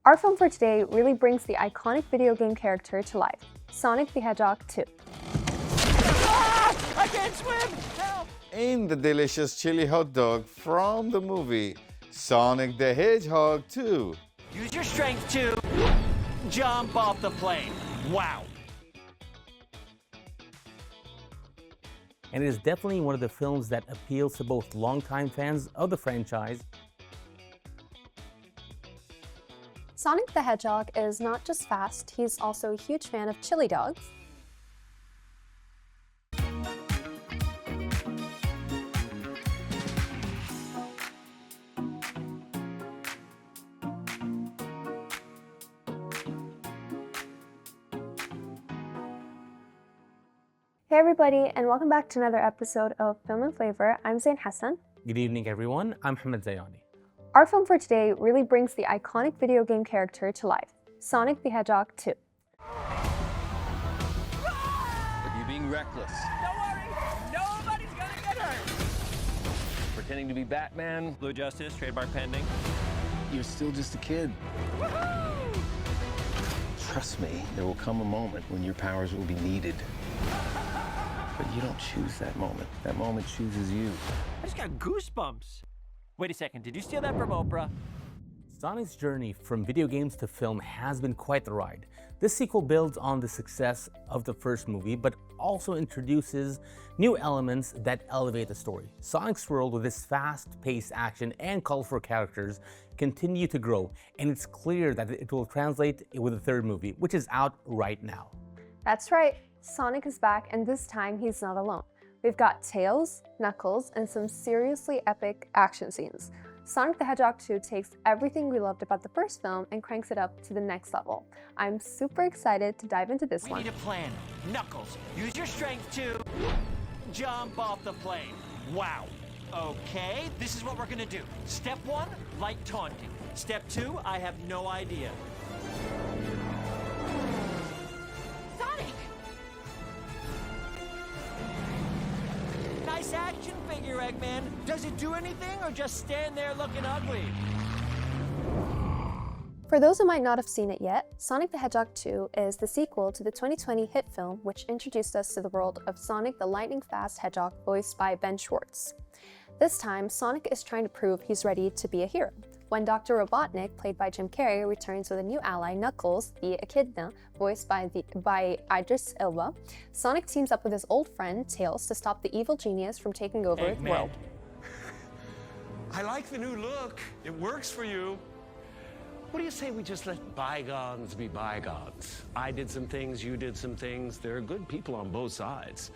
Our film for today really brings the iconic video game character to life, Sonic the Hedgehog 2. Ah! I can't swim! Help! In the delicious chili hot dog from the movie Sonic the Hedgehog 2. Use your strength to jump off the plane. Wow. And it is definitely one of the films that appeals to both longtime fans of the franchise. Sonic the Hedgehog is not just fast, he's also a huge fan of chili dogs. Hey everybody, and welcome back to another episode of Film and Flavor. I'm Zain Hasan. Good evening, everyone. I'm Zayani. Our film for today really brings the iconic video game character to life, Sonic the Hedgehog 2. Are you being reckless? Don't worry, nobody's gonna get hurt. Pretending to be Batman? Blue Justice, trademark pending. You're still just a kid. Woohoo! Trust me, there will come a moment when your powers will be needed. But you don't choose that moment. That moment chooses you. I just got goosebumps. Wait a second, did you steal that from Oprah? Sonic's journey from video games to film has been quite the ride. This sequel builds on the success of the first movie, but also introduces new elements that elevate the story. Sonic's world, with its fast-paced action and colorful characters, continue to grow, and it's clear that it will translate with the third movie, which is out right now. That's right, Sonic is back, and this time he's not alone. We've got Tails, Knuckles, and some seriously epic action scenes. Sonic the Hedgehog 2 takes everything we loved about the first film and cranks it up to the next level. I'm super excited to dive into this We one. need a plan. Knuckles, use your strength to jump off the plane. Wow. Okay, this is what we're gonna do. Step 1, light taunting. Step 2, I have no idea. Sonic! Nice action figure, Eggman. Does it do anything or just stand there looking ugly? For those who might not have seen it yet, Sonic the Hedgehog 2 is the sequel to the 2020 hit film which introduced us to the world of Sonic the lightning-fast hedgehog voiced by Ben Schwartz. This time, Sonic is trying to prove he's ready to be a hero. When Dr. Robotnik, played by Jim Carrey, returns with a new ally, Knuckles, the Echidna, voiced by Idris Elba, Sonic teams up with his old friend, Tails, to stop the evil genius from taking over the world. I like the new look. It works for you. What do you say we just let bygones be bygones? I did some things, you did some things. There are good people on both sides.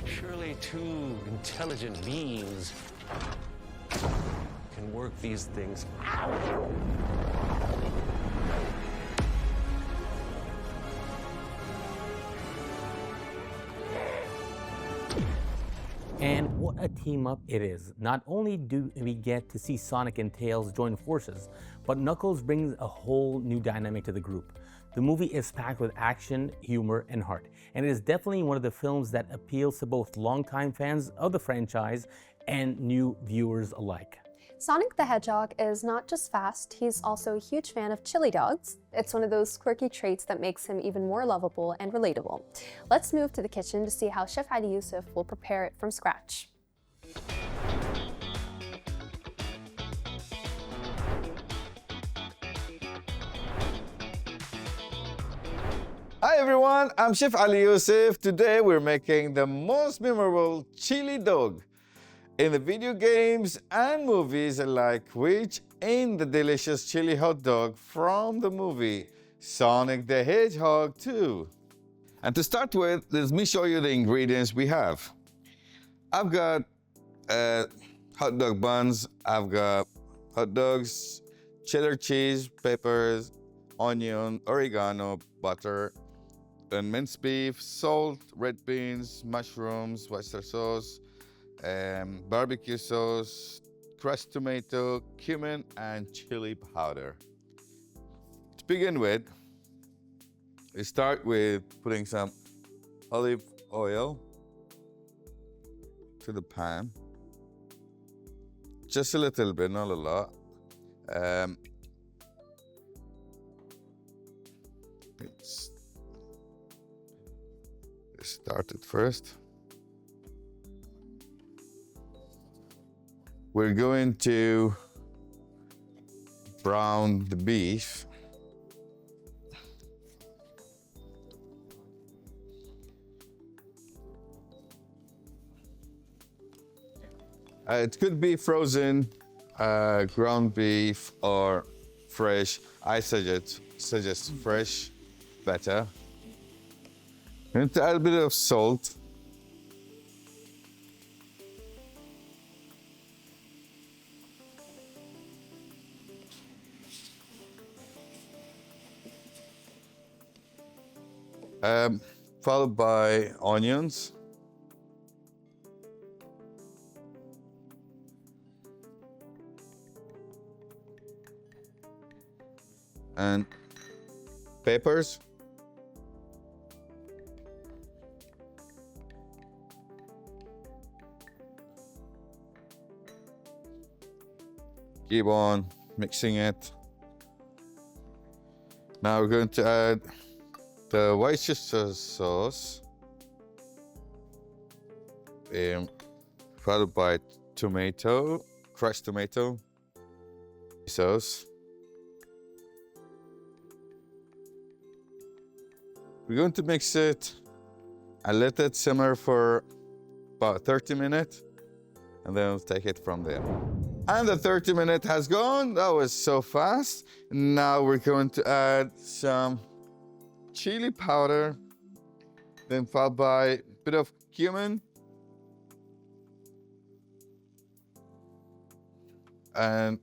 Surely two intelligent beings can work these things out. And what a team up it is. Not only do we get to see Sonic and Tails join forces, but Knuckles brings a whole new dynamic to the group. The movie is packed with action, humor, and heart, and it is definitely one of the films that appeals to both longtime fans of the franchise and new viewers alike. Sonic the Hedgehog is not just fast, he's also a huge fan of chili dogs. It's one of those quirky traits that makes him even more lovable and relatable. Let's move to the kitchen to see how Chef Ali Yosif will prepare it from scratch. Hi everyone, I'm Chef Ali Yosif. Today we're making the most memorable chili dog in the video games and movies alike, which in the delicious chili hot dog from the movie Sonic the Hedgehog 2. And to start with, let me show you the ingredients we have. I've got hot dog buns, I've got hot dogs, cheddar cheese, peppers, onion, oregano, butter, and minced beef, salt, red beans, mushrooms, oyster sauce, barbecue sauce, crushed tomato, cumin, and chili powder. To begin with, we start with putting some olive oil to the pan. Just a little bit, not a lot. start it first. We're going to brown the beef. It could be frozen, ground beef, or fresh. I suggest fresh, better. And add a bit of salt. Followed by onions. And peppers. Keep on mixing it. Now we're going to add the Worcestershire sauce, followed by tomato, crushed tomato sauce. We're going to mix it and let it simmer for about 30 minutes, and then we'll take it from there. And the 30 minutes has gone. That was so fast. Now we're going to add some chili powder, then followed by a bit of cumin and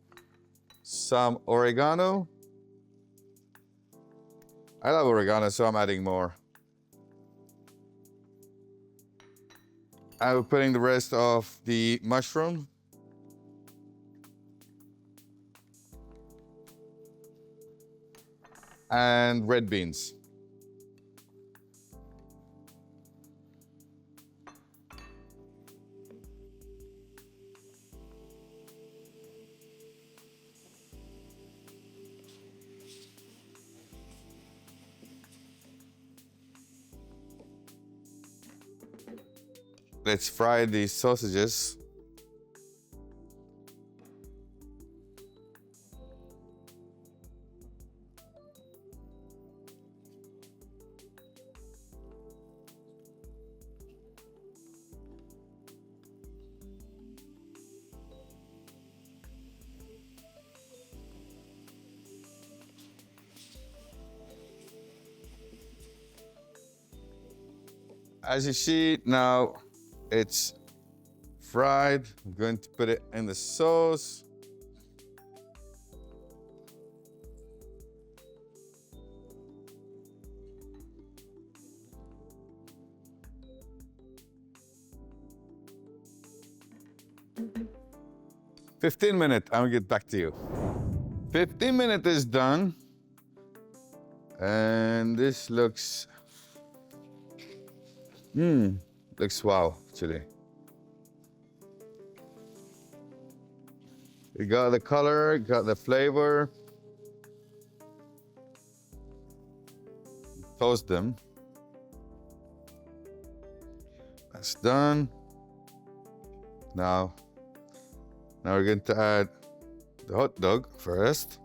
some oregano. I love oregano, so I'm adding more. I'm putting the rest of the mushroom. And red beans. Let's fry these sausages. As you see now, it's fried. I'm going to put it in the sauce. Mm-hmm. 15 minutes, I'll get back to you. 15 minutes is done. And this looks looks wow, actually. You got the color, got the flavor. Toast them. That's done. Now we're going to add the hot dog first.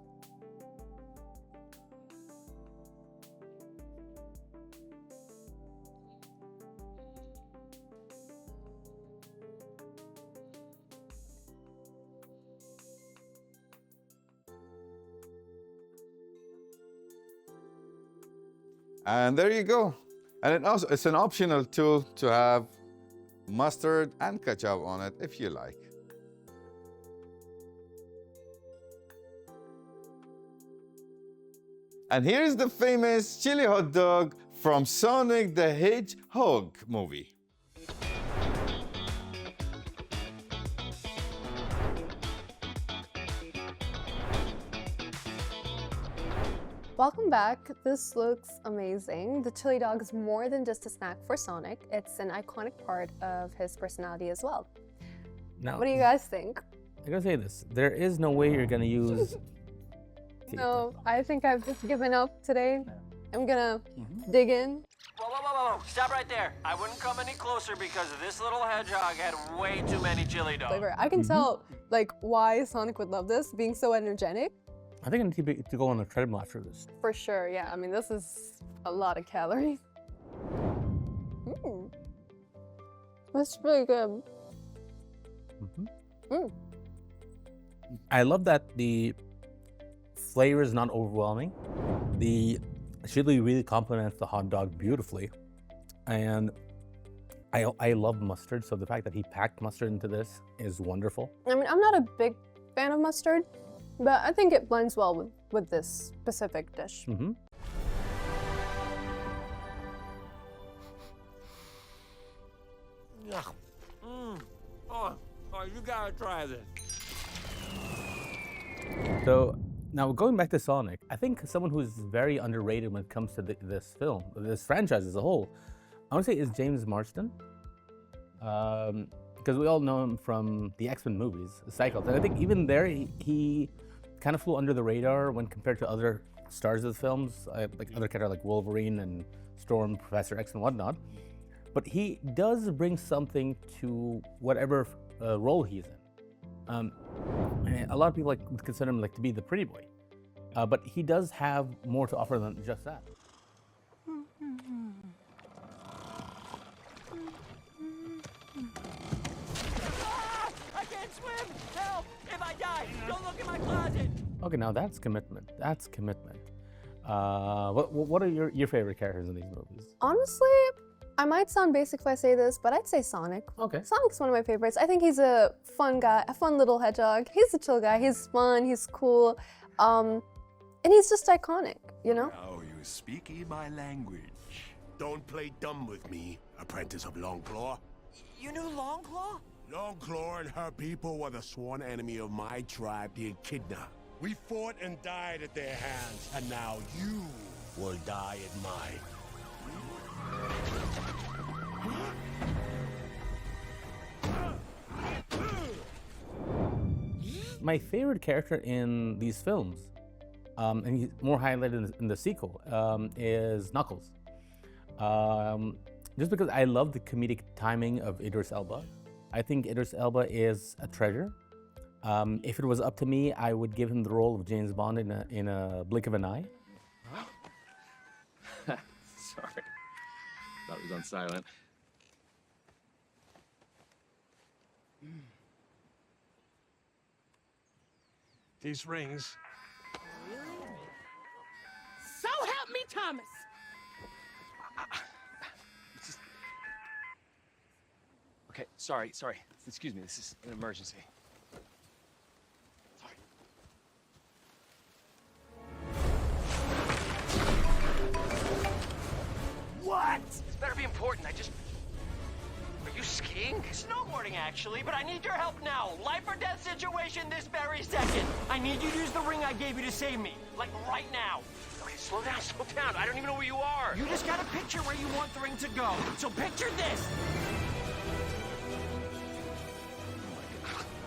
And there you go. And it also, it's an optional tool to have mustard and ketchup on it if you like. And here's the famous chili hot dog from Sonic the Hedgehog movie. Welcome back. This looks amazing. The chili dog is more than just a snack for Sonic. It's an iconic part of his personality as well. Now, What do you guys think? I gotta say this. There is no way you're gonna use... No, I think I've just given up today. I'm gonna dig in. Whoa. Stop right there. I wouldn't come any closer because this little hedgehog had way too many chili dogs. Flavor. I can tell like why Sonic would love this, being so energetic. I think I need to go on a treadmill after this. For sure, yeah. I mean, this is a lot of calories. That's really good. I love that the flavor is not overwhelming. The chili really complements the hot dog beautifully. And I love mustard, so the fact that he packed mustard into this is wonderful. I mean, I'm not a big fan of mustard, but I think it blends well with this specific dish. Oh, you gotta try this. So now going back to Sonic, I think someone who's very underrated when it comes to this film, this franchise as a whole, I want to say is James Marsden. Because we all know him from the X-Men movies, the Cycles. And I think even there, he kind of flew under the radar when compared to other stars of the films, like other characters like Wolverine and Storm, Professor X and whatnot. But he does bring something to whatever role he's in. And a lot of people would consider him to be the pretty boy. But he does have more to offer than just that. I can't swim! Help! If I die, don't look in my closet! Okay, now that's commitment. That's commitment. What are your favorite characters in these movies? Honestly, I might sound basic if I say this, but I'd say Sonic. Okay. Sonic's one of my favorites. I think he's a fun guy, a fun little hedgehog. He's a chill guy. He's fun, he's cool, and he's just iconic, you know? Now you speak my language. Don't play dumb with me, apprentice of Longclaw. You knew Longclaw? Longclaw and her people were the sworn enemy of my tribe, the Echidna. We fought and died at their hands, and now you will die at mine. My favorite character in these films, and he's more highlighted in the sequel, is Knuckles. Just because I love the comedic timing of Idris Elba. I think Idris Elba is a treasure. If it was up to me, I would give him the role of James Bond in a blink of an eye. Sorry. Thought it was on silent. These rings. So help me, Thomas! Okay, sorry. Excuse me, this is an emergency. Sorry. What? This better be important. Are you skiing? Snowboarding, actually, but I need your help now. Life or death situation this very second. I need you to use the ring I gave you to save me. Like, right now. Okay, slow down. I don't even know where you are. You just gotta picture where you want the ring to go. So picture this.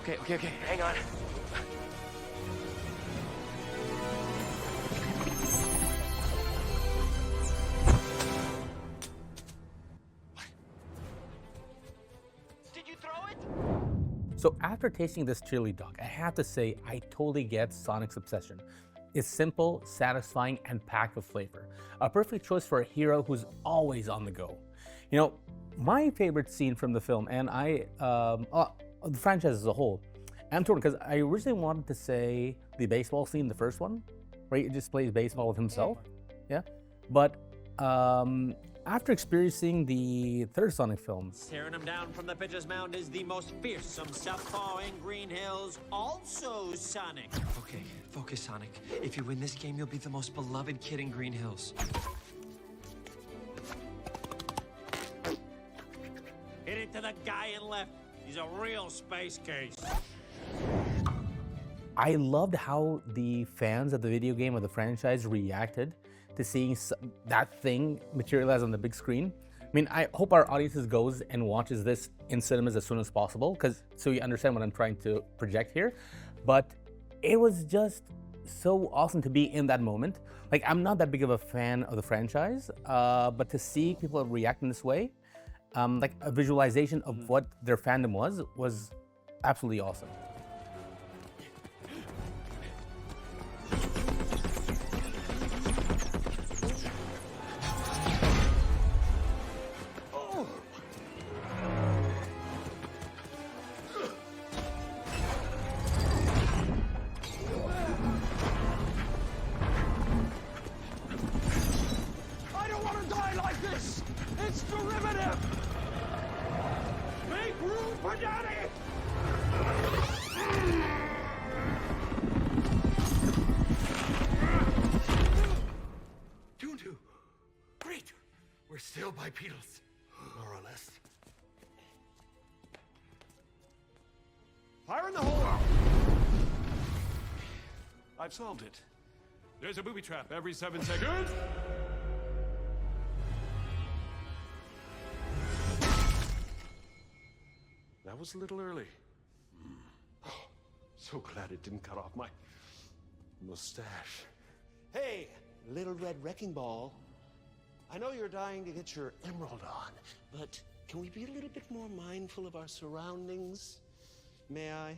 Okay. Hang on. Did you throw it? So after tasting this chili dog, I have to say I totally get Sonic's obsession. It's simple, satisfying, and packed with flavor. A perfect choice for a hero who's always on the go. You know, my favorite scene from the film, and the franchise as a whole, I'm torn because I originally wanted to say the baseball scene, the first one, where he just plays baseball with himself. Yeah. But after experiencing the third Sonic film, Tearing him down from the pitcher's mound is the most fearsome southpaw in Green Hills. Also Sonic. Okay, focus, Sonic. If you win this game, you'll be the most beloved kid in Green Hills. Hit it to the guy in left. He's a real space case. I loved how the fans of the video game or the franchise reacted to seeing that thing materialize on the big screen. I mean, I hope our audiences goes and watches this in cinemas as soon as possible, so you understand what I'm trying to project here. But it was just so awesome to be in that moment. Like, I'm not that big of a fan of the franchise, but to see people react in this way, like a visualization of what their fandom was absolutely awesome. I don't want to die like this! It's derivative! Make room for Daddy! Tundu. Great. We're still bipedals, more or less. Fire in the hole! I've solved it. There's a booby trap every 7 seconds. That was a little early. Oh, so glad it didn't cut off my mustache. Hey, little red wrecking ball. I know you're dying to get your emerald on, but can we be a little bit more mindful of our surroundings? May I?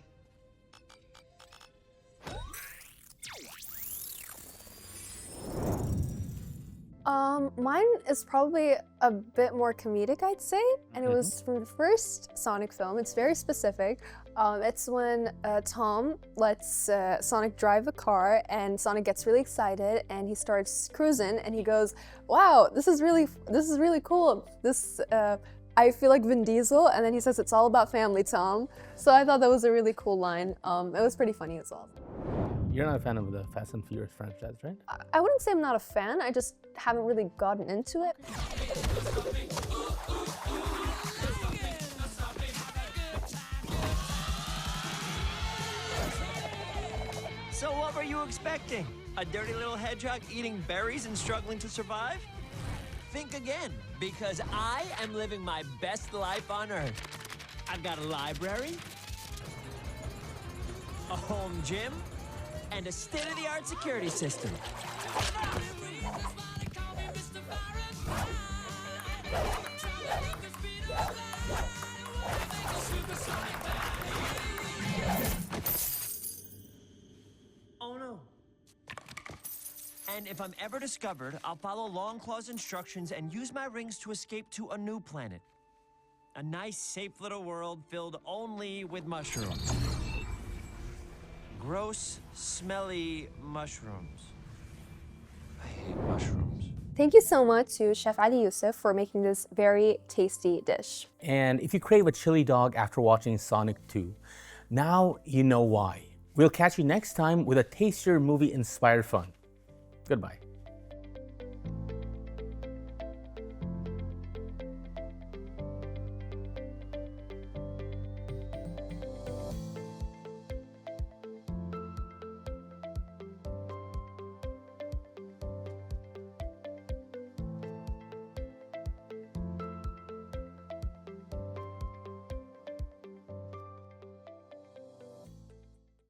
Mine is probably a bit more comedic, I'd say, and it was from the first Sonic film. It's very specific. It's when Tom lets Sonic drive a car, and Sonic gets really excited, and he starts cruising, and he goes, "Wow, this is really cool. I feel like Vin Diesel," and then he says, "It's all about family, Tom." So I thought that was a really cool line. It was pretty funny as well. You're not a fan of the Fast and Furious franchise, right? I wouldn't say I'm not a fan, I just haven't really gotten into it. So what were you expecting? A dirty little hedgehog eating berries and struggling to survive? Think again, because I am living my best life on Earth. I've got a library, a home gym, and a state-of-the-art security system. Oh no. And if I'm ever discovered, I'll follow Longclaw's instructions and use my rings to escape to a new planet. A nice, safe little world filled only with mushrooms. Gross, smelly mushrooms. I hate mushrooms. Thank you so much to Chef Ali Yosif for making this very tasty dish. And if you crave a chili dog after watching Sonic 2, now you know why. We'll catch you next time with a tastier movie-inspired fun. Goodbye.